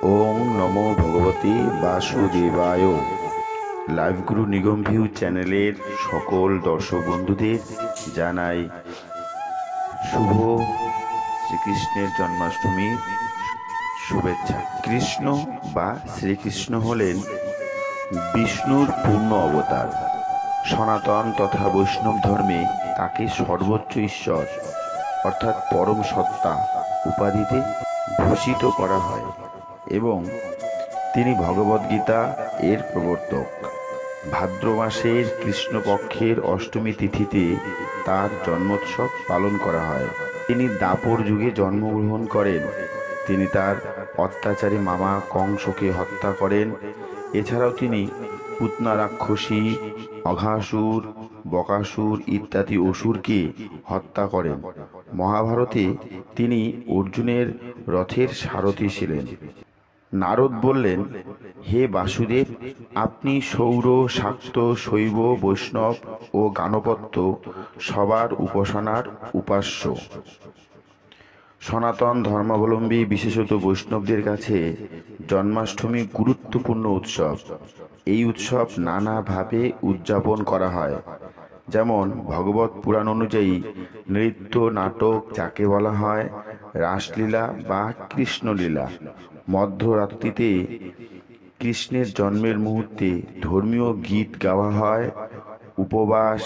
ওং নমো ভগবতে বাসুদেবায়। লাইভ গুরু নিগম ভিউ চ্যানেলের সকল দর্শক বন্ধুদের জানাই শুভ শ্রীকৃষ্ণের জন্মাষ্টমীর শুভেচ্ছা। কৃষ্ণ বা শ্রীকৃষ্ণ হলেন বিষ্ণুর পূর্ণ অবতার। সনাতন তথা বৈষ্ণব ধর্মে তাকে সর্বোচ্চ ঈশ্বর অর্থাৎ পরম সত্তা উপাধিতে ভূষিত করা হয় এবং তিনি ভগবদ্গীতা এর প্রবর্তক। ভাদ্র মাসের কৃষ্ণপক্ষের অষ্টমী তিথিতে তার জন্মোৎসব পালন করা হয়। তিনি দাপর যুগে জন্মগ্রহণ করেন। তিনি তার অত্যাচারী মামা কংসকে হত্যা করেন। এছাড়াও তিনি পুতনা রাক্ষসী, অঘাসুর, বকাসুর ইত্যাদি অসুরকে হত্যা করেন। মহাভারতে তিনি অর্জুনের রথের সারথি ছিলেন। নারদ বললেন, হে বাসুদেব, আপনি সৌর, শাক্ত, শৈব, বৈষ্ণব ও গাণপত্য সবার উপাসনার উপাস্য। সনাতন ধর্মাবলম্বী বিশেষত বৈষ্ণবদের কাছে জন্মাষ্টমী গুরুত্বপূর্ণ উৎসব। এই উৎসব নানাভাবে উদযাপন করা হয়। যেমন ভগবত পুরাণ অনুযায়ী নৃত্য নাটক যাকে বলা হয় রাসলীলা বা কৃষ্ণলীলা, মধ্যরাত্রিতে কৃষ্ণের জন্মের মুহূর্তে ধর্মীয় গীত গাওয়া হয়, উপবাস,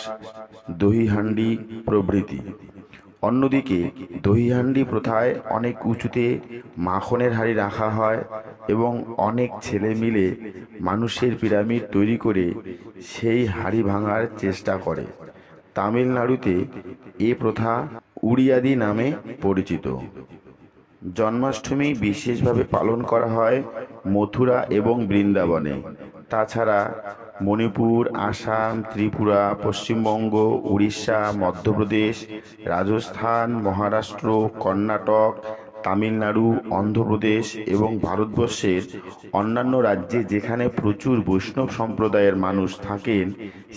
দহিহান্ডি প্রভৃতি। অন্যদিকে দহিহান্ডি প্রথায় অনেক উঁচুতে মাখনের হাঁড়ি রাখা হয় এবং অনেক ছেলে মিলে মানুষের পিরামিড তৈরি করে সেই হাঁড়ি ভাঙার চেষ্টা করে। তামিলনাড়ুতে এ প্রথা উড়িয়াদি নামে পরিচিত। জন্মাষ্টমী বিশেষভাবে পালন করা হয় মথুরা এবং বৃন্দাবনে। তাছাড়া মণিপুর, আসাম, ত্রিপুরা, পশ্চিমবঙ্গ, উড়িষ্যা, মধ্যপ্রদেশ, রাজস্থান, মহারাষ্ট্র, কর্ণাটক, তামিলনাড়ু, অন্ধ্রপ্রদেশ এবং ভারতবর্ষের অন্যান্য রাজ্যে যেখানে প্রচুর বৈষ্ণব সম্প্রদায়ের মানুষ থাকেন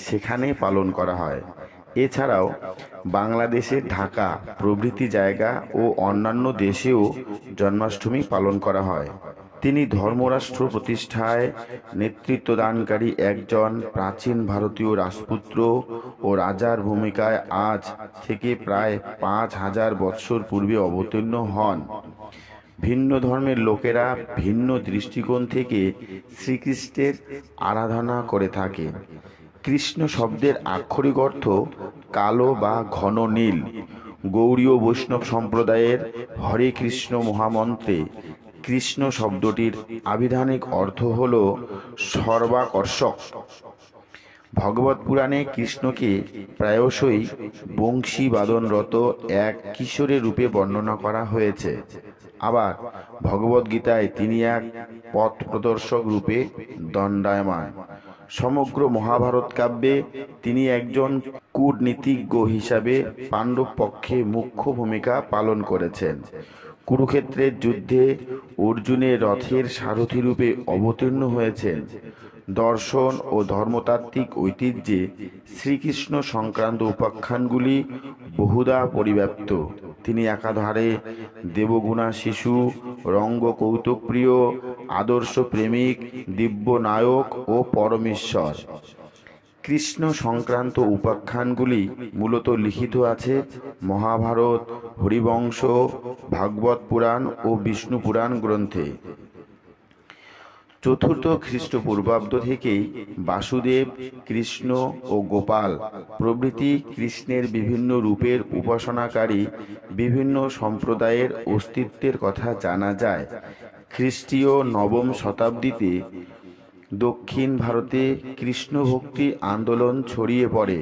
সেখানে পালন করা হয়। এছাড়াও বাংলাদেশের ঢাকা প্রভৃতি জায়গা ও অন্যান্য দেশেও জন্মাষ্টমী পালন করা হয়। তিনি ধর্মরাষ্ট্র প্রতিষ্ঠায় নেতৃত্বদানকারী একজন প্রাচীন ভারতীয় রাজপুত্র ও রাজার ভূমিকায় আজ থেকে প্রায় 5000 বৎসর পূর্বে অবতীর্ণ হন। ভিন্ন ধর্মের লোকেরা ভিন্ন দৃষ্টিকোণ থেকে শ্রীকৃষ্ণের আরাধনা করে থাকে। কৃষ্ণ শব্দের আক্ষরিক অর্থ কালো বা ঘন নীল। গৌড়ীয় বৈষ্ণব সম্প্রদায়ের হরে কৃষ্ণ মহামন্ত্রে কৃষ্ণ শব্দটির আবিধানিক অর্থ হল সর্বাকর্ষক। ভগবত পুরাণে কৃষ্ণকে প্রায়শই বংশী বাদনরত এক কিশোরের রূপে বর্ণনা করা হয়েছে। আবার ভগবদ্গীতায় তিনি এক পথ প্রদর্শক রূপে দণ্ডায়মান। সমগ্র মহাভারত কাব্যে তিনি একজন কূটনীতিজ্ঞ হিসাবে পাণ্ডব পক্ষে মুখ্য ভূমিকা পালন করেছেন। কুরুক্ষেত্রের যুদ্ধে অর্জুনের রথের সারথি রূপে অবতীর্ণ হয়েছেন। দর্শন ও ধর্মতাত্ত্বিক ঐতিহ্যে শ্রীকৃষ্ণ সংক্রান্ত উপাখ্যানগুলি বহুধা পরিব্যাপ্ত। তিনি একাধারে দেবগুণা শিশু, রঙ্গ কৌতুকপ্রিয়, আদর্শ প্রেমিক, দিব্য নায়ক ও পরমেশ্বর। কৃষ্ণ সংক্রান্ত উপাখ্যানগুলি মূলত লিখিত আছে মহাভারত, হরিবংশ, ভাগবত পুরাণ ও বিষ্ণু পুরাণ গ্রন্থে। চতুর্থ খ্রিস্টপূর্বাব্দ থেকেই বাসুদেব, কৃষ্ণ ও গোপাল প্রভৃতি কৃষ্ণের বিভিন্ন রূপের উপাসনাকারী বিভিন্ন সম্প্রদায়ের অস্তিত্বের কথা জানা যায়। খ্রিস্টীয় নবম শতাব্দীতে দক্ষিণ ভারতে কৃষ্ণ ভক্তি আন্দোলন ছড়িয়ে পড়ে।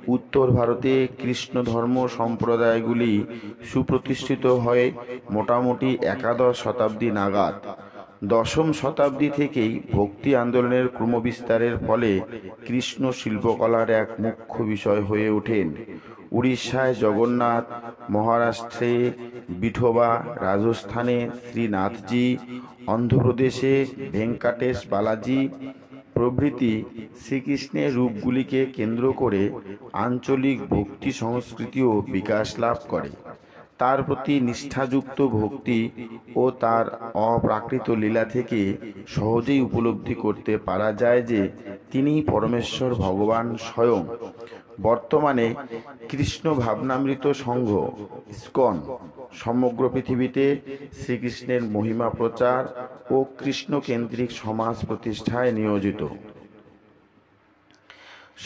উত্তর ভারতে কৃষ্ণ ধর্ম সম্প্রদায়গুলি সুপ্রতিষ্ঠিত হয় মোটামুটি একাদশ শতাব্দী নাগাদ। দশম শতাব্দী থেকেই ভক্তি আন্দোলনের ক্রমবিস্তারের ফলে কৃষ্ণ শিল্পকলার এক মুখ্য বিষয় হয়ে ওঠেন। উড়িষ্যায় জগন্নাথ, মহারাষ্ট্রে বিঠোবা, রাজস্থানে শ্রীনাথজি, অন্ধ্রপ্রদেশে ভেঙ্কাটেশ বালাজি প্রভৃতি শ্রীকৃষ্ণের রূপগুলিকে কেন্দ্র করে আঞ্চলিক ভক্তি সংস্কৃতিও বিকাশ লাভ করে। তার প্রতি নিষ্ঠাযুক্ত ভক্তি ও তার অপ্রাকৃত লীলা থেকে সহজেই উপলব্ধি করতে পারা যায় যে তিনি পরমেশ্বর ভগবান স্বয়ং। বর্তমানে কৃষ্ণ ভাবনামৃত সংঘ ইসকন সমগ্র পৃথিবীতে শ্রীকৃষ্ণের মহিমা প্রচার ও কৃষ্ণকেন্দ্রিক সমাজ প্রতিষ্ঠায় নিয়োজিত।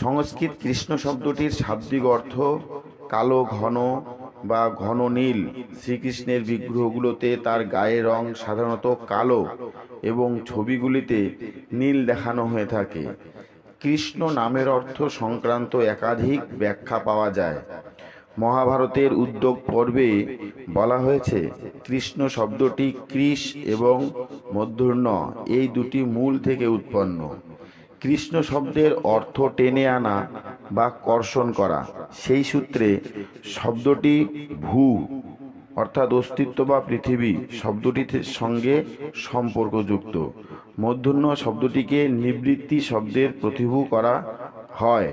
সংস্কৃত কৃষ্ণ শব্দটির শাব্দিক অর্থ কালো ঘন বা ঘন নীল। শ্রীকৃষ্ণের বিগ্রহগুলোতে তার গায়ের রং সাধারণত কালো এবং ছবিগুলিতে নীল দেখানো হয়ে থাকে। কৃষ্ণ নামের অর্থ সংক্রান্ত একাধিক ব্যাখ্যা পাওয়া যায়। মহাভারতের উদ্যোগ পর্বে বলা হয়েছে কৃষ্ণ শব্দটি কৃষ এবং মূর্ধন্য এই দুটি মূল থেকে উৎপন্ন। কৃষ্ণ শব্দের অর্থ টেনে আনা বা কর্ষণ করা। সেই সূত্রে শব্দটি ভূ অর্থাৎ অস্তিত্ব বা পৃথিবী শব্দটির সঙ্গে সম্পর্কযুক্ত। মূর্ধন্য শব্দটিকে নিবৃত্তি শব্দের প্রতিভূ করা হয়।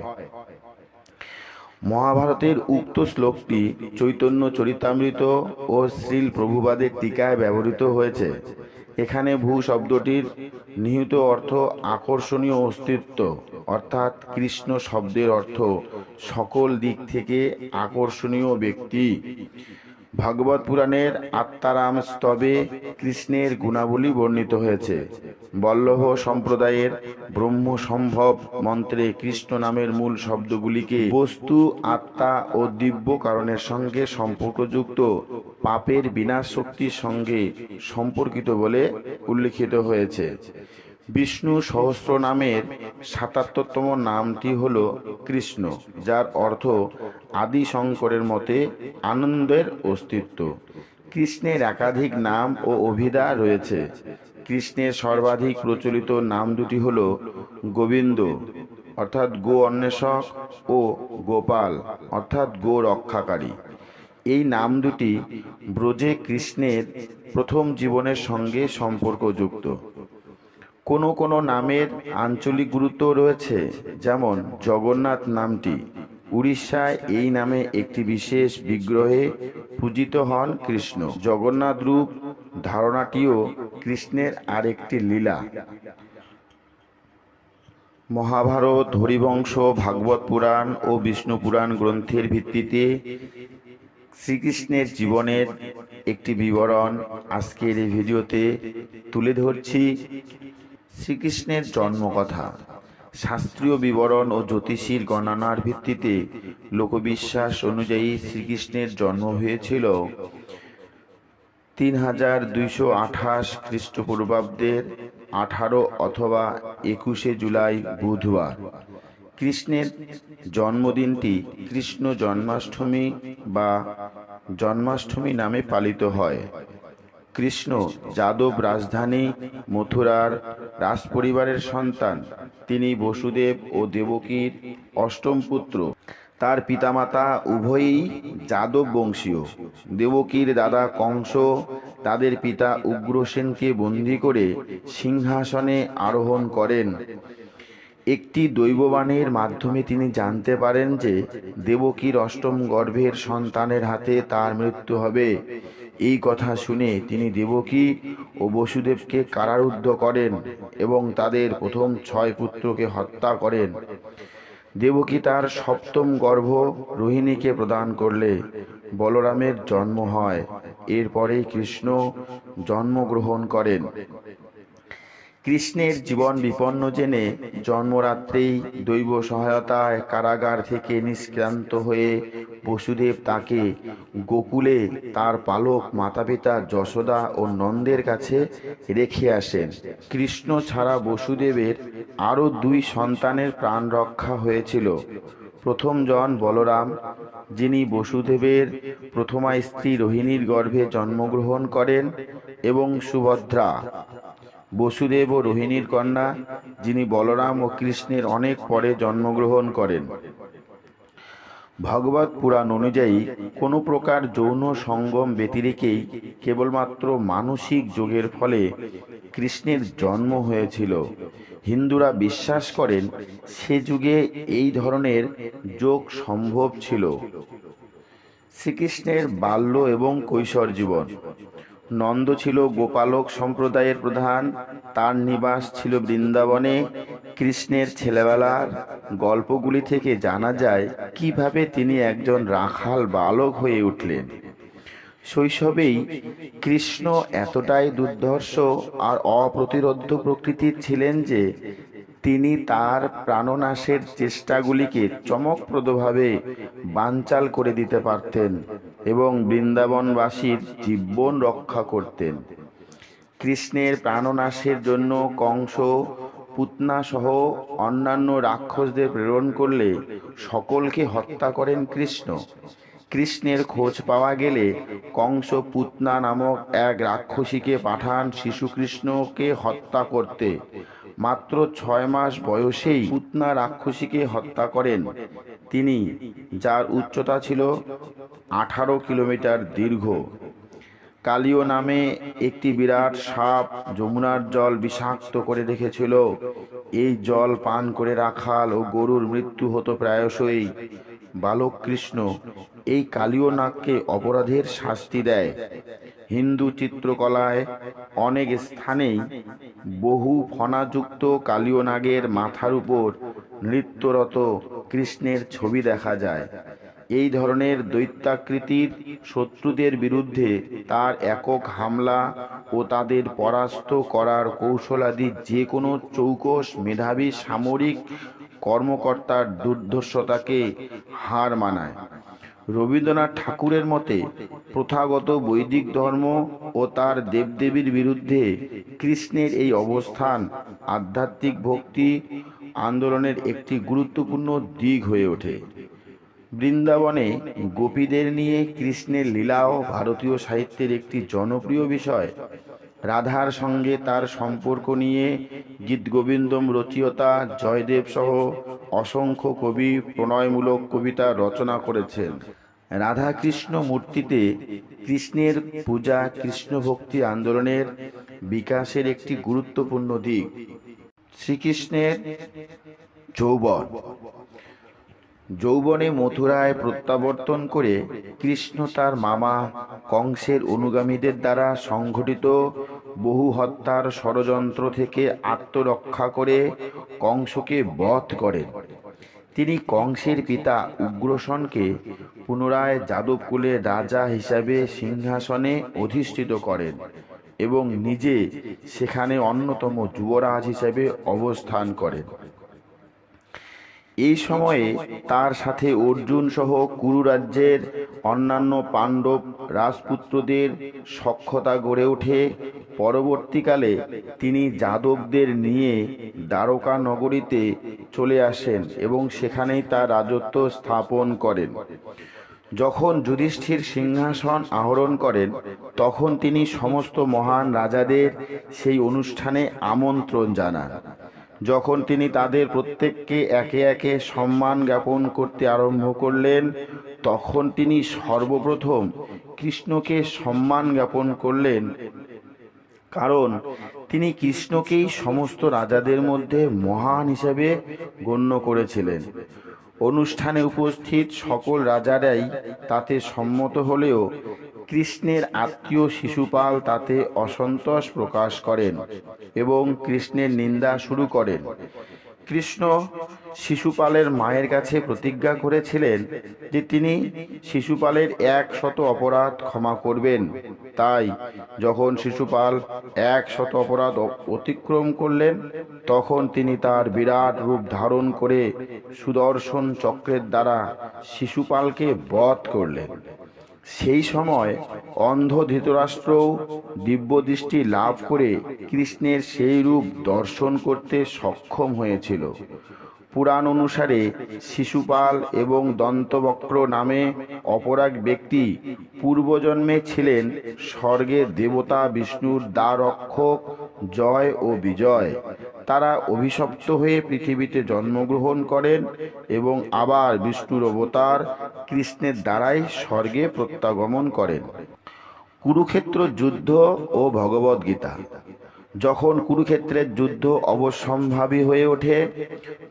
মহাভারতের উক্ত শ্লোকটি চৈতন্য চরিতামৃত ও শ্রীল প্রভুপাদের টিকায় ব্যবহৃত হয়েছে। এখানে ভূ শব্দটির নিহিত অর্থ আকর্ষণীয় অস্তিত্ব, অর্থাৎ কৃষ্ণ শব্দের অর্থ সকল দিক থেকে আকর্ষণীয় ব্যক্তি। ভাগবত পুরাণের আত্মারাম স্তবে কৃষ্ণের গুণাবলী বর্ণিত হয়েছে। বল্লভ সম্প্রদায়ের ব্রহ্ম সম্ভব মন্ত্রে কৃষ্ণ নামের মূল শব্দগুলিকে বস্তু, আত্মা ও দিব্য কারণের সঙ্গে সম্পর্কযুক্ত পাপের বিনাশ শক্তির সঙ্গে সম্পর্কিত বলে উল্লিখিত হয়েছে। বিষ্ণু সহস্র নামের ৭৭তম নামটি হল কৃষ্ণ, যার অর্থ আদি শঙ্করের মতে আনন্দের অস্তিত্ব। কৃষ্ণের একাধিক নাম ও অভিধা রয়েছে। কৃষ্ণের সর্বাধিক প্রচলিত নাম দুটি হল গোবিন্দ অর্থাৎ গো অন্বেষক ও গোপাল অর্থাৎ গো রক্ষাকারী। এই নাম দুটি ব্রজে কৃষ্ণের প্রথম জীবনের সঙ্গে সম্পর্কযুক্ত। কোনো কোনো নামের আঞ্চলিক গুরুত্ব রয়েছে, যেমন জগন্নাথ নামটি উড়িষ্যায় এই নামে একটি বিশেষ বিগ্রহে পূজিত হন কৃষ্ণ। জগন্নাথ রূপ ধারণাটিও কৃষ্ণের আরেকটি লীলা। মহাভারত, হরিবংশ, ভাগবত পুরাণ ও বিষ্ণু পুরাণ গ্রন্থের ভিত্তিতে শ্রীকৃষ্ণের জীবনের একটি বিবরণ আজকের এই ভিডিওতে তুলে ধরছি। শ্রীকৃষ্ণের জন্মকথা। শাস্ত্রীয় বিবরণ ও জ্যোতিষীর গণনার ভিত্তিতে লোকবিশ্বাস অনুযায়ী শ্রীকৃষ্ণের জন্ম হয়েছিল ৩২২৮ খ্রিস্টপূর্বাব্দের ১৮ অথবা ২১শে জুলাই বুধবার। কৃষ্ণের জন্মদিনটি কৃষ্ণ জন্মাষ্টমী বা জন্মাষ্টমী নামে পালিত হয়। কৃষ্ণ যাদব রাজধানী মথুরার রাজপরিবারের সন্তান। তিনি বসুদেব ও দেবকীর অষ্টম পুত্র। তার পিতামাতা উভয়ই যাদব বংশীয়। দেবকীর দাদা কংস তাদের পিতা উগ্রসেনকে বন্দী করে সিংহাসনে আরোহণ করেন। একটি দৈববাণীর মাধ্যমে তিনি জানতে পারেন যে দেবকীর অষ্টম গর্ভের সন্তানের হাতে তার মৃত্যু হবে। এই কথা শুনে তিনি দেবকী ও বসুদেবকে কারারুদ্ধ করেন এবং তাদের প্রথম ৬ পুত্রকে হত্যা করেন। দেবকী তার সপ্তম গর্ভ রোহিণীকে প্রদান করলে বলরামের জন্ম হয়। এরপরেই কৃষ্ণ জন্মগ্রহণ করেন। কৃষ্ণের জীবন বিপন্ন জেনে জন্মরাত্রেই দৈব সহায়তায় কারাগার থেকে নিষ্ক্রান্ত হয়ে বসুদেব তাকে গোকুলে তার পালক মাতাপিতা যশোদা ও নন্দের কাছে রেখে আসেন। কৃষ্ণ ছাড়া বসুদেবের আরও ২ সন্তানের প্রাণ রক্ষা হয়েছিল। প্রথম জন বলরাম, যিনি বসুদেবের প্রথমা স্ত্রী রোহিণীর গর্ভে জন্মগ্রহণ করেন, এবং সুভদ্রা, বসুদেব ও রোহিণীর কন্যা, যিনি বলরাম ও কৃষ্ণের অনেক পরে জন্মগ্রহণ করেন। ভাগবত পুরাণ অনুযায়ী কোনো প্রকার যৌন সঙ্গম ব্যতিরেকেই কেবলমাত্র মানসিক যোগের ফলে কৃষ্ণের জন্ম হয়েছিল। হিন্দুরা বিশ্বাস করেন সে যুগে এই ধরনের যোগ সম্ভব ছিল। শ্রীকৃষ্ণের বাল্য এবং কৈশোর জীবন। নন্দ ছিল গোপালক সম্প্রদায়ের প্রধান। তার নিবাস ছিল বৃন্দাবনে। কৃষ্ণের ছেলেবেলার গল্পগুলি থেকে জানা যায় কিভাবে তিনি একজন রাখাল বালক হয়ে উঠলেন। শৈশবেই কৃষ্ণ এতটাই দুর্ধর্ষ আর অপ্রতিরোধ্য প্রকৃতির ছিলেন যে তিনি তার প্রাণনাশের চেষ্টাগুলিকে চমকপ্রদভাবে বানচাল করে দিতে পারতেন এবং বৃন্দাবনবাসীর জীবন রক্ষা করতেন। কৃষ্ণের প্রাণনাশের জন্য কংস পুতনা সহ অন্যান্য রাক্ষসদের প্রেরণ করলে সকলকে হত্যা করেন কৃষ্ণ। কৃষ্ণের খোঁজ পাওয়া গেলে কংস পুতনা নামক এক রাক্ষসীকে পাঠান শিশুকৃষ্ণকে হত্যা করতে। মাত্র 6 মাস বয়সেই পুতনা রাক্ষসীকে হত্যা করেন তিনি, যার উচ্চতা ছিল 18 কিলোমিটার দীর্ঘ। কালীয় নামে একটি বিরাট সাপ যমুনার জল বিষাক্ত করে রেখেছিল। এই জল পান করে রাখাল ও গরুর মৃত্যু হতো প্রায়শই। বালক কৃষ্ণ এই কালীয় নাগকে অপরাধের শাস্তি দেয়। হিন্দু চিত্রকলায় অনেক স্থানেই বহু ফণাযুক্ত কালীয় নাগের মাথার উপর নৃত্যরত কৃষ্ণের ছবি দেখা যায়। এই ধরনের দৈত্যাকৃতির শত্রুদের বিরুদ্ধে তার একক হামলা ও তাদের পরাস্ত করার কৌশলাদি যে কোনো চৌকস মেধাবী সামরিক কর্মকর্তার দুর্ধর্ষতাকে হার মানায়। রবীন্দ্রনাথ ঠাকুরের মতে প্রথাগত বৈদিক ধর্ম ও তার দেবদেবীর বিরুদ্ধে কৃষ্ণের এই অবস্থান আধ্যাত্মিক ভক্তি আন্দোলনের একটি গুরুত্বপূর্ণ দিক হয়ে ওঠে। বৃন্দাবনে গোপীদের নিয়ে কৃষ্ণের লীলাও ভারতীয় সাহিত্যের একটি জনপ্রিয় বিষয়। রাধার সঙ্গে তার সম্পর্ক নিয়ে গীতগোবিন্দম রচয়িতা জয়দেব সহ অসংখ্য কবি প্রণয়মূলক কবিতা রচনা করেছেন। রাধা কৃষ্ণ মূর্তিতে কৃষ্ণের পূজা কৃষ্ণ ভক্তি আন্দোলনের বিকাশের একটি গুরুত্বপূর্ণ দিক। শ্রীকৃষ্ণের যৌবন। যৌবনে মথুরায় প্রত্যাবর্তন করে কৃষ্ণ তার মামা কংসের অনুগামীদের দ্বারা সংঘটিত বহু হত্যার ষড়যন্ত্র থেকে আত্মরক্ষা করে কংসকে বধ করেন। তিনি কংসের পিতা উগ্রসেনকে পুনরায় যাদবকুলের রাজা হিসাবে সিংহাসনে অধিষ্ঠিত করেন এবং নিজে সেখানে অন্যতম যুবরাজ হিসেবে অবস্থান করেন। এই সময়ে তার সাথে অর্জুন সহ কুরু রাজ্যের অন্যান্য পাণ্ডব রাজপুত্রদের সখ্যতা গড়ে ওঠে। পরবর্তীকালে তিনি যাদবদের নিয়ে দ্বারকা নগরীতে চলে আসেন এবং সেখানেই তার রাজত্ব স্থাপন করেন। যখন যুধিষ্ঠির সিংহাসন আরোহণ করেন তখন তিনি সমস্ত মহান রাজাদের সেই অনুষ্ঠানে আমন্ত্রণ জানান। যখন তিনি তাদের প্রত্যেককে একে একে সম্মান জ্ঞাপন করতে আরম্ভ করলেন তখন তিনি সর্বপ্রথম কৃষ্ণকে সম্মান জ্ঞাপন করলেন, কারণ তিনি কৃষ্ণকেই সমস্ত রাজাদের মধ্যে মহান হিসেবে গণ্য করেছিলেন। অনুষ্ঠানে উপস্থিত সকল রাজারাই তাতে সম্মত হলেও কৃষ্ণের আত্মীয় শিশুপাল তাতে অসন্তোষ প্রকাশ করেন এবং কৃষ্ণের নিন্দা শুরু করেন। কৃষ্ণ শিশুপালের মায়ের কাছে প্রতিজ্ঞা করেছিলেন যে তিনি শিশুপালের 100 অপরাধ ক্ষমা করবেন। তাই যখন শিশুপাল 100 অপরাধ অতিক্রম করলেন তখন তিনি তার বিরাট রূপ ধারণ করে সুদর্শন চক্রের দ্বারা শিশুপালকে বধ করলেন। সেই সময় অন্ধ ধৃতরাষ্ট্রও দিব্যদৃষ্টি লাভ করে কৃষ্ণের সেই রূপ দর্শন করতে সক্ষম হয়েছিল। পুরাণ অনুসারে শিশুপাল এবং দন্তবক্র নামে অপর এক ব্যক্তি পূর্বজন্মে ছিলেন স্বর্গের দেবতা বিষ্ণুর দ্বারক্ষক জয় ও বিজয়। তারা অভিশপ্ত হয়ে পৃথিবীতে জন্মগ্রহণ করেন এবং আবার বিষ্ণুর অবতার কৃষ্ণের দ্বারাই স্বর্গে প্রত্যাগমন করেন। কুরুক্ষেত্র যুদ্ধ ও ভগবদ্গীতা। যখন কুরুক্ষেত্রের যুদ্ধ অবশ্যম্ভাবী হয়ে ওঠে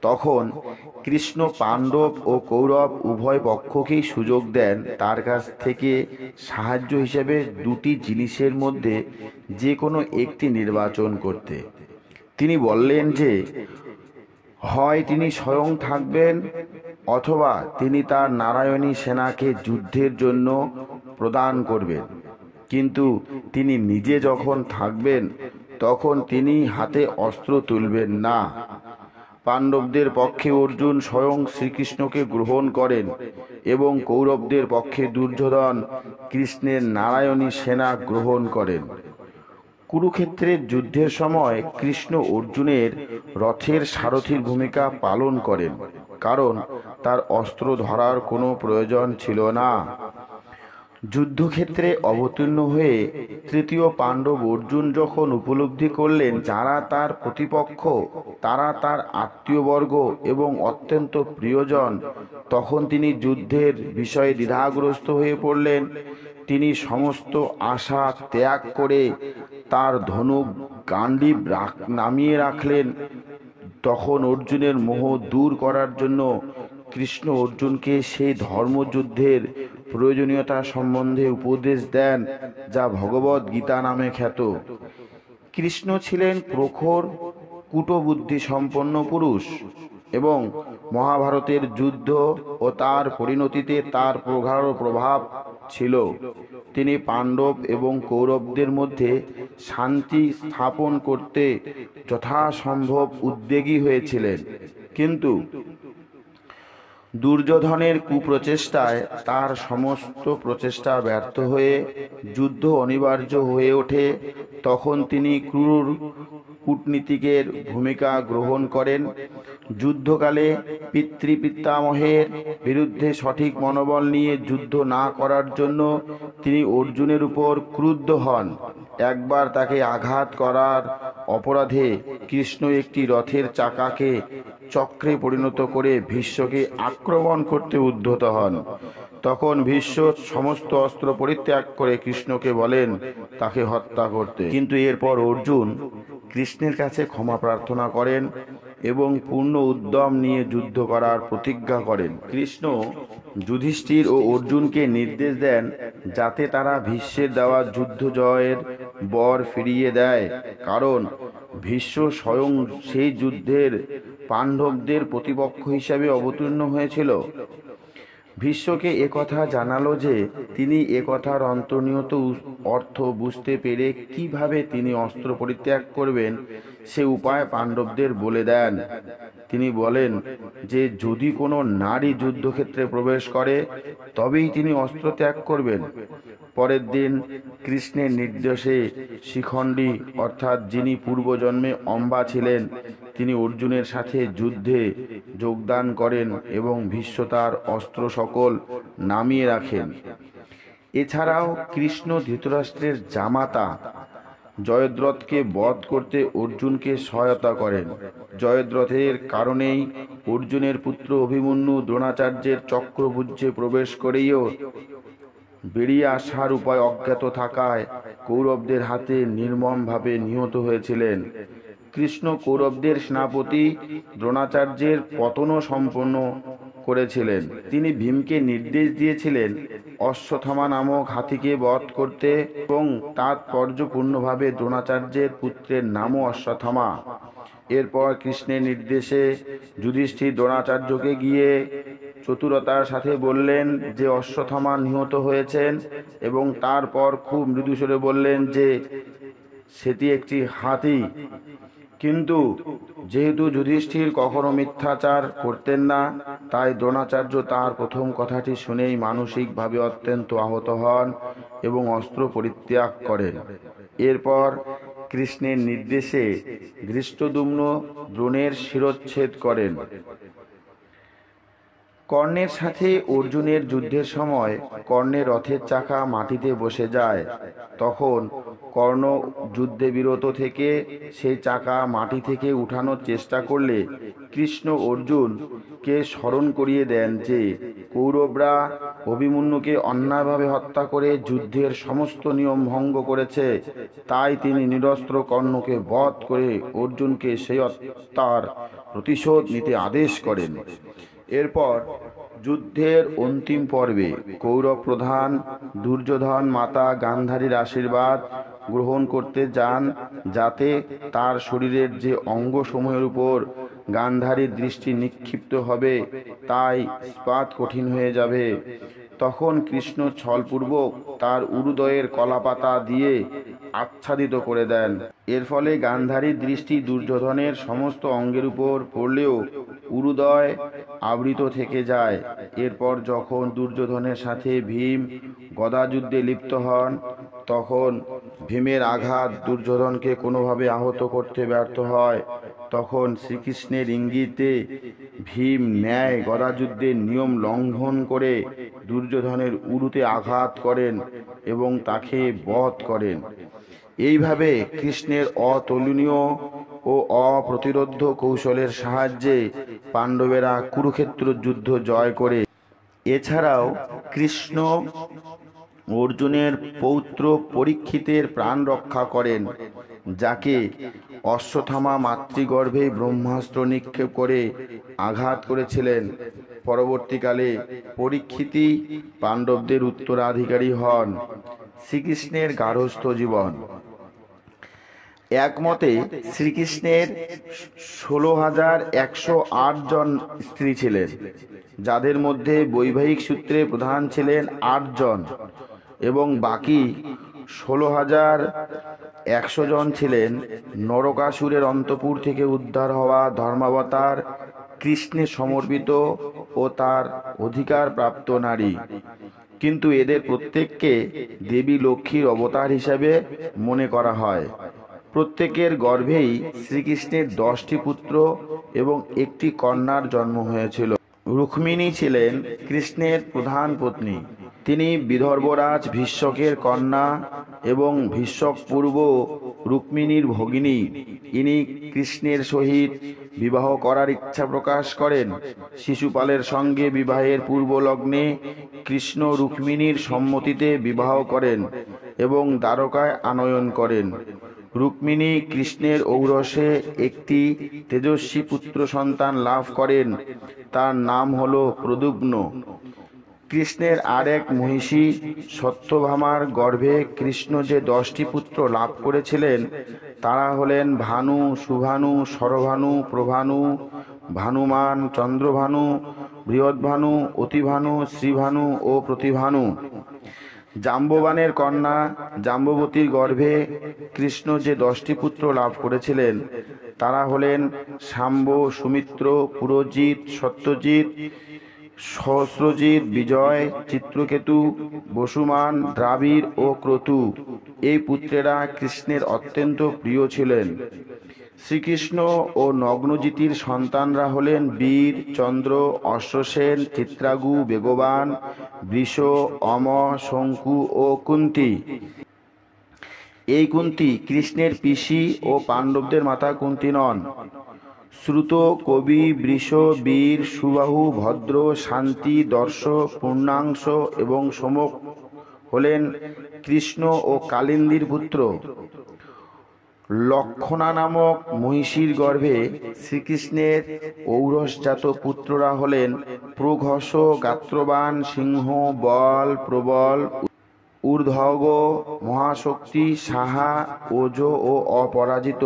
তখন কৃষ্ণ পাণ্ডব ও কৌরব উভয় পক্ষকেই সুযোগ দেন তার কাছ থেকে সাহায্য হিসেবে দুটি জিনিসের মধ্যে যে কোনো একটি নির্বাচন করতে। তিনি বললেন যে হয় তিনি স্বয়ং থাকবেন অথবা তিনি তার নারায়ণী সেনাকে যুদ্ধের জন্য প্রদান করবেন, কিন্তু তিনি নিজে যখন থাকবেন তখন তিনি হাতে অস্ত্র তুলবেন না। পাণ্ডবদের পক্ষে অর্জুন স্বয়ং শ্রীকৃষ্ণকে গ্রহণ করেন এবং কৌরবদের পক্ষে দুর্যোধন কৃষ্ণের নারায়ণী সেনা গ্রহণ করেন। কুরুক্ষেত্রের যুদ্ধের সময় কৃষ্ণ অর্জুনের রথের সারথীর ভূমিকা পালন করেন, কারণ তার অস্ত্র ধরার কোনো প্রয়োজন ছিল না। যুদ্ধক্ষেত্রে অবতীর্ণ হয়ে তৃতীয় পাণ্ডব অর্জুন যখন উপলব্ধি করলেন যারা তার প্রতিপক্ষ তারা তার আত্মীয়বর্গ এবং অত্যন্ত প্রিয়জন, তখন তিনি যুদ্ধের বিষয়ে দ্বিধাগ্রস্ত হয়ে পড়লেন। তিনি সমস্ত আশা ত্যাগ করে তার ধনুক গান্ডীব নামিয়ে রাখলেন। তখন অর্জুনের মোহ দূর করার জন্য কৃষ্ণ অর্জুনকে সেই ধর্মযুদ্ধের প্রয়োজনীয়তা সম্বন্ধে উপদেশ দেন যা ভগবদ গীতা নামে খ্যাত। কৃষ্ণ ছিলেন প্রখর কূটবুদ্ধি সম্পন্ন পুরুষ এবং মহাভারতের যুদ্ধ ও তার পরিণতিতে তার প্রগাঢ় প্রভাব ছিল। তিনি পাণ্ডব এবং কৌরবদের মধ্যে শান্তি স্থাপন করতে যথাসম্ভব উদ্যোগী হয়েছিলেন, কিন্তু দুর্যোধনের কুপ্রচেষ্টায় তার সমস্ত প্রচেষ্টা ব্যর্থ হয়ে যুদ্ধ অনিবার্য হয়ে ওঠে। তখন তিনি ক্রূর কূটনীতিকের ভূমিকা গ্রহণ করেন। যুদ্ধকালে পিতৃপিতামহের বিরুদ্ধে সঠিক মনোবল নিয়ে যুদ্ধ না করার জন্য তিনি অর্জুনের উপর ক্রুদ্ধ হন। একবার তাকে আঘাত করার অপরাধে কৃষ্ণ একটি রথের চাকাকে চক্রে পরিণত করে ভীষ্মকে আক্রমণ করতে উদ্যত হন। তখন ভীষ্ম সমস্ত অস্ত্র পরিত্যাগ করে কৃষ্ণকে বলেন তাকে হত্যা করতে, কিন্তু এরপর অর্জুন কৃষ্ণের কাছে ক্ষমা প্রার্থনা করেন এবং পূর্ণ উদ্যম নিয়ে যুদ্ধ করার প্রতিজ্ঞা করেন। কৃষ্ণ যুধিষ্ঠির ও অর্জুনকে নির্দেশ দেন যাতে তারা ভীষ্মের দেওয়া যুদ্ধ জয়ের বর ফিরিয়ে দেয়, কারণ ভীষ্ম স্বয়ং সেই যুদ্ধের পাণ্ডবদের প্রতিপক্ষ হিসাবে অবতীর্ণ হয়েছিল। ভীষ্মকে একথা জানালো যে তিনি একথার অন্তর্নিহিত অর্থ বুঝতে পেরে কিভাবে তিনি অস্ত্র পরিত্যাগ করবেন সে উপায় পাণ্ডবদের বলে দেন। তিনি বলেন যে যদি কোনো নারী যুদ্ধক্ষেত্রে প্রবেশ করে তবেই তিনি অস্ত্র ত্যাগ করবেন। পরের দিন কৃষ্ণের নির্দেশে শিখণ্ডী অর্থাৎ যিনি পূর্বজন্মে অম্বা ছিলেন তিনি অর্জুনের সাথে যুদ্ধে যোগদান করেন এবং ভীষ্ম তার অস্ত্র সকল নামিয়ে রাখেন। এছাড়াও কৃষ্ণ ধৃতরাষ্ট্রের জামাতা জয়দ্রথকে বধ করতে অর্জুনকে সহায়তা করেন। জয়দ্রথের কারণেই অর্জুনের পুত্র অভিমন্যু দ্রোণাচার্যের চক্রভুজে প্রবেশ করেও বেরিয়ে আসার উপায় অজ্ঞাত থাকায় কৌরবদের হাতে নির্মমভাবে নিহত হয়েছিলেন। কৃষ্ণ কৌরবদের সেনাপতি দ্রোণাচার্যের পতনও সম্পন্ন করেছিলেন। তিনি ভীমকে নির্দেশ দিয়েছিলেন অশ্বত্থামা নামক হাতিকে বধ করতে এবং তাৎপর্যপূর্ণভাবে দ্রোণাচার্যের পুত্রের নামও অশ্বত্থামা। এরপর কৃষ্ণের নির্দেশে যুধিষ্ঠির দ্রোণাচার্যকে গিয়ে চতুরতার সাথে বললেন যে অশ্বত্থামা নিহত হয়েছেন এবং তারপর খুব মৃদুস্বরে বললেন যে সেটি একটি হাতি। কিন্তু যেহেতু যুধিষ্ঠির কখনো মিথ্যাচার করতেন না, তাই দ্রোণাচার্য তার প্রথম কথাটি শুনেই মানসিকভাবে অত্যন্ত আহত হন এবং অস্ত্র পরিত্যাগ করেন। এরপর কৃষ্ণের নির্দেশে ধৃষ্টদ্যুম্ন দ্রোণের শিরচ্ছেদ করেন। কর্ণের সাথে অর্জুনের যুদ্ধের সময় কর্ণের রথের চাকা মাটিতে বসে যায়। তখন কর্ণ যুদ্ধে বিরত থেকে সেই চাকা মাটি থেকে উঠানোর চেষ্টা করলে কৃষ্ণ অর্জুনকে স্মরণ করিয়ে দেন যে কৌরবরা অভিমন্যুকে অন্যায়ভাবে হত্যা করে যুদ্ধের সমস্ত নিয়ম ভঙ্গ করেছে, তাই তিনি নিরস্ত্র কর্ণকে বধ করে অর্জুনকে সেই হত্যার প্রতিশোধ নিতে আদেশ করেন। এরপর যুদ্ধের অন্তিম পর্বে কৌরব প্রধান দুর্যোধন মাতা গান্ধারীর আশীর্বাদ গ্রহণ করতে যান, যাতে তার শরীরের যে অঙ্গসমূহের উপর গান্ধারীর দৃষ্টি নিক্ষিপ্ত হবে তাই ইস্পাত কঠিন হয়ে যাবে। তখন কৃষ্ণ ছলপূর্বক তার উরুদয়ের কলাপাতা দিয়ে আচ্ছাদিত করে দেন। এর ফলে গান্ধারীর দৃষ্টি দুর্যোধনের সমস্ত অঙ্গের উপর পড়লেও উরুদয় আবৃত থেকে যায়। এরপর যখন দুর্যোধনের সাথে ভীম গদাযুদ্ধে লিপ্ত হন, তখন ভীমের আঘাত দুর্যোধনকে কোনোভাবে আহত করতে ব্যর্থ হয়। তখন শ্রীকৃষ্ণের ইঙ্গিতে ভীম ন্যায় গদাযুদ্ধের নিয়ম লঙ্ঘন করে দুর্যোধনের উরুতে আঘাত করেন এবং তাকে বধ করেন। এইভাবে কৃষ্ণের অতুলনীয় ও অপ্রতিরোধ্য কৌশলের সাহায্যে পাণ্ডবেরা কুরুক্ষেত্র যুদ্ধ জয় করে। এছাড়াও কৃষ্ণ অর্জুনের পৌত্র পরীক্ষিতের প্রাণ রক্ষা করেন, যাকে অশ্বত্থামা মাতৃগর্ভে ব্রহ্মাস্ত্র নিক্ষেপ করে আঘাত করেছিলেন। পরবর্তীকালে পরীক্ষিতই পাণ্ডবদের উত্তরাধিকারী হন। শ্রীকৃষ্ণের গার্হস্থ্য জীবন। একমতে শ্রীকৃষ্ণের 16,108 জন স্ত্রী ছিলেন, যাদের মধ্যে বৈবাহিক সূত্রে প্রধান ছিলেন 8 জন এবং বাকি 16,100 জন ছিলেন নরকাসুরের অন্তঃপুর থেকে উদ্ধার হওয়া ধর্মাবতার কৃষ্ণে সমর্পিত ও তার অধিকার প্রাপ্ত নারী। কিন্তু এদের প্রত্যেককে দেবী লক্ষ্মীর অবতার হিসাবে মনে করা হয়। প্রত্যেকের গর্ভেই শ্রীকৃষ্ণের 10টি পুত্র এবং একটি কন্যার জন্ম হয়েছিল। রুক্মিণী ছিলেন কৃষ্ণের প্রধান পত্নী। তিনি বিদর্ভরাজ ভীষ্মকের কন্যা এবং ভীষ্মক পূর্ব রুক্মিণীর ভগিনী। ইনি কৃষ্ণের সহিত বিবাহ করার ইচ্ছা প্রকাশ করেন। শিশুপালের সঙ্গে বিবাহের পূর্ব লগ্নে কৃষ্ণ রুক্মিণীর সম্মতিতে বিবাহ করেন এবং দ্বারকায় আনয়ন করেন। রুক্মিণী কৃষ্ণের ঔরসে একটি তেজস্বী পুত্র সন্তান লাভ করেন, তার নাম হল প্রদ্যুম্ন। কৃষ্ণের আরেক মহিষী সত্যভামার গর্ভে কৃষ্ণ যে 10টি পুত্র লাভ করেছিলেন তারা হলেন ভানু, সুভানু, শরভানু, প্রভানু, ভানুমান, চন্দ্রভানু, বৃহৎভানু, অতিভানু, শ্রীভানু ও প্রতিভানু। জাম্ববানের কন্যা জাম্ববতীর গর্ভে কৃষ্ণ যে 10টি পুত্র লাভ করেছিলেন তারা হলেন শাম্ব, সুমিত্র, পুরোজিৎ, সত্যজিৎ, সহস্রজিৎ, বিজয়, চিত্রকেতু, বসুমান, দ্রাবিড় ও ক্রতু। এই পুত্রেরা কৃষ্ণের অত্যন্ত প্রিয় ছিলেন। শ্রীকৃষ্ণ ও নগ্নজিতির সন্তানরা হলেন বীর, চন্দ্র, অশ্বসেন, চিত্রাগু, বেগবান, বৃষ, অম, শঙ্কু ও কুন্তী। এই কুন্তী কৃষ্ণের পিসি ও পাণ্ডবদের মাতা কুন্তী নন। শ্রুত, কবি, বৃষ, বীর, সুবাহু, ভদ্র, শান্তি, দর্শ, পূর্ণাংশ এবং সমক হলেন কৃষ্ণ ও কালিন্দীর পুত্র। লক্ষণা নামক মহিষীর গর্ভে শ্রীকৃষ্ণের ঔরসজাত পুত্ররা হলেন প্রঘস, গাত্রবান, সিংহ, বল, প্রবল, ঊর্ধ্বগ, মহাশক্তি, সাহা, ওজ ও অপরাজিত।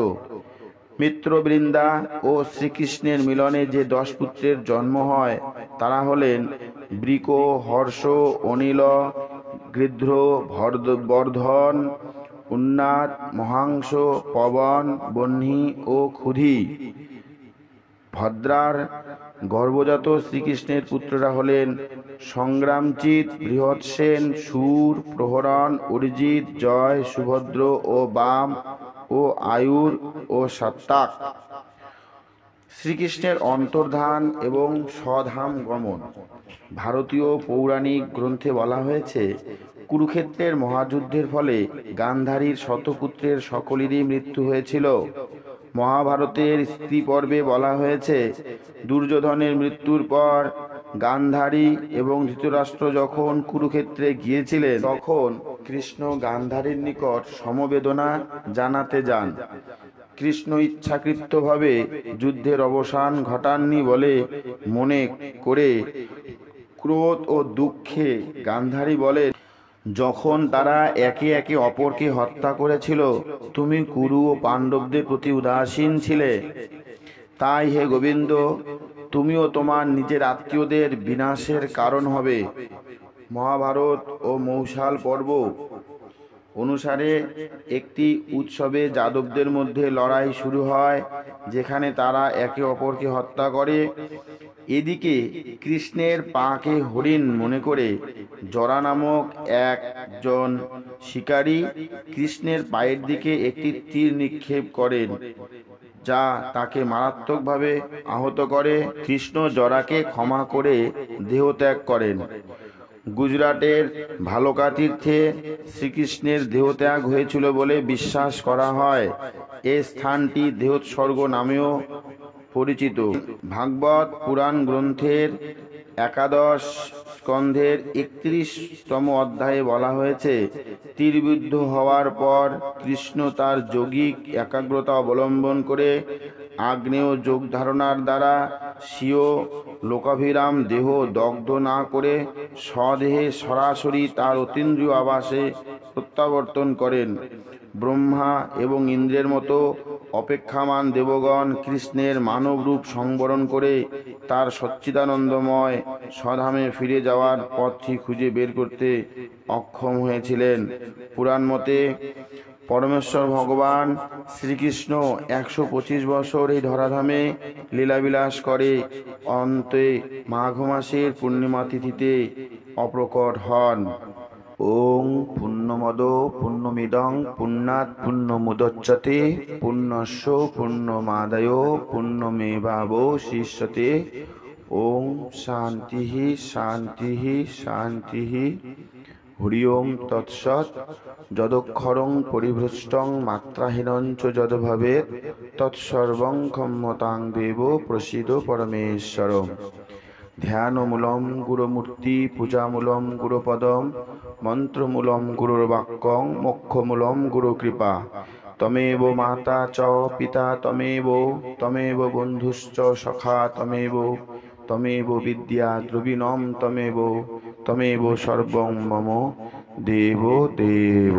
মিত্রবৃন্দা ও শ্রীকৃষ্ণের মিলনে যে 10 পুত্রের জন্ম হয় তারা হলেন বৃক, হর্ষ, অনিল, গৃধ্র, বর্ধন, উন্নাত, মহাংস, পবন, বহ্নি ও ক্ষুধি। ভদ্রার গর্ভজাত শ্রীকৃষ্ণের পুত্ররা হলেন সংগ্রামচিৎ, বৃহৎসেন, সুর, প্রহরণ, অরিজিৎ, জয়, সুভদ্র ও বাম ও আয়ুর ও সাত্তাক। শ্রীকৃষ্ণের অন্তর্ধান এবং স্বধাম গমন। ভারতীয় পৌরাণিক গ্রন্থে বলা হয়েছে, কুরুক্ষেত্রের মহাযুদ্ধের ফলে গান্ধারীর শতপুত্রের সকলেরই মৃত্যু হয়েছিল। মহাভারতের স্ত্রী পর্বে বলা হয়েছে, দুর্যোধনের মৃত্যুর পর গান্ধারী এবং ধৃতরাষ্ট্র যখন কুরুক্ষেত্রে গিয়েছিলেন, তখন কৃষ্ণ গান্ধারীর নিকট সমবেদনা জানাতে যান। কৃষ্ণ ইচ্ছাকৃতভাবে যুদ্ধের অবসান ঘটাননি বলে মনে করে ক্রোধ ও দুঃখে গান্ধারী বলে, যখন তারা একে একে অপরকে হত্যা করেছিল, তুমি কুরু ও পাণ্ডবদের প্রতি উদাসীন ছিলে। তাই হে গোবিন্দ, তুমিও তোমার নিজের আত্মীয়দের বিনাশের কারণ হবে। মহাভারত ও মৌসাল পর্ব অনুসারে একটি উৎসবে যাদবদের মধ্যে লড়াই শুরু হয়, যেখানে তারা একে অপরকে হত্যা করে। এদিকে কৃষ্ণের পাকে হরিণ মনে করে জরা নামক একজন শিকারী কৃষ্ণের পায়ের দিকে একটি তীর নিক্ষেপ করেন, যা তাকে মারাত্মকভাবে আহত করে। কৃষ্ণ জরাকে ক্ষমা করে দেহত্যাগ করেন। গুজরাটের ভালকা তীর্থে শ্রীকৃষ্ণের দেহত্যাগ হয়েছিল বলে বিশ্বাস করা হয়। এই স্থানটি দেহোৎসর্গ নামেও পরিচিত। ভাগবত পুরাণ গ্রন্থের 11 স্কন্ধের 31তম অধ্যায়ে বলা হয়েছে, তীরবিদ্ধ হওয়ার পর কৃষ্ণ তার যৌগিক একাগ্রতা অবলম্বন করে আগ্নেয় যোগ ধারণার দ্বারা স্বীয় লোকাভিরাম দেহ দগ্ধ না করে স্বদেহে সরাসরি তার অতীন্দ্রিয় আবাসে প্রত্যাবর্তন করেন। ব্রহ্মা এবং ইন্দ্রের মতো অপেক্ষামান দেবগণ কৃষ্ণের মানব রূপ সংবরণ করে তার সচ্চিদানন্দময় স্বধামে ফিরে যাওয়ার পথটি খুঁজে বের করতে অক্ষম হয়েছিলেন। পুরাণ মতে পরমেশ্বর ভগবান শ্রীকৃষ্ণ 125 বছর এই ধরাধামে লীলাবিলাস করে অন্তে মাঘ মাসের পূর্ণিমা তিথিতে অপ্রকট হন। ওং পূর্ণমদ পূর্ণমিদং পূর্ণাৎ পূর্ণমুদচ্যতে পূর্ণস্য পূর্ণমাদায় পূর্ণমেবাবশিষ্যতে। ওং শান্তি শান্তি শান্তি। হরি ওম তৎসৎ। যদক্ষরং পরিভ্রষ্টং মাত্রাহীনঞ্চ যদ্ভবেৎ তৎসর্বং ক্ষম্যতাং দেব প্রসীদ পরমেশ্বর। ধ্যানমূলম গুরুমূর্তি পূজামূলম গুরুপদম মন্ত্রমূলম গুরুর্বাক্যং মোক্ষমূলম গুরুকৃপা। তমেব মাতা চ পিতা তমেব বন্ধুশ্চ সখা তমেব বিদ্যা দ্রবিণম তমেব সর্বং মম দেব দেব।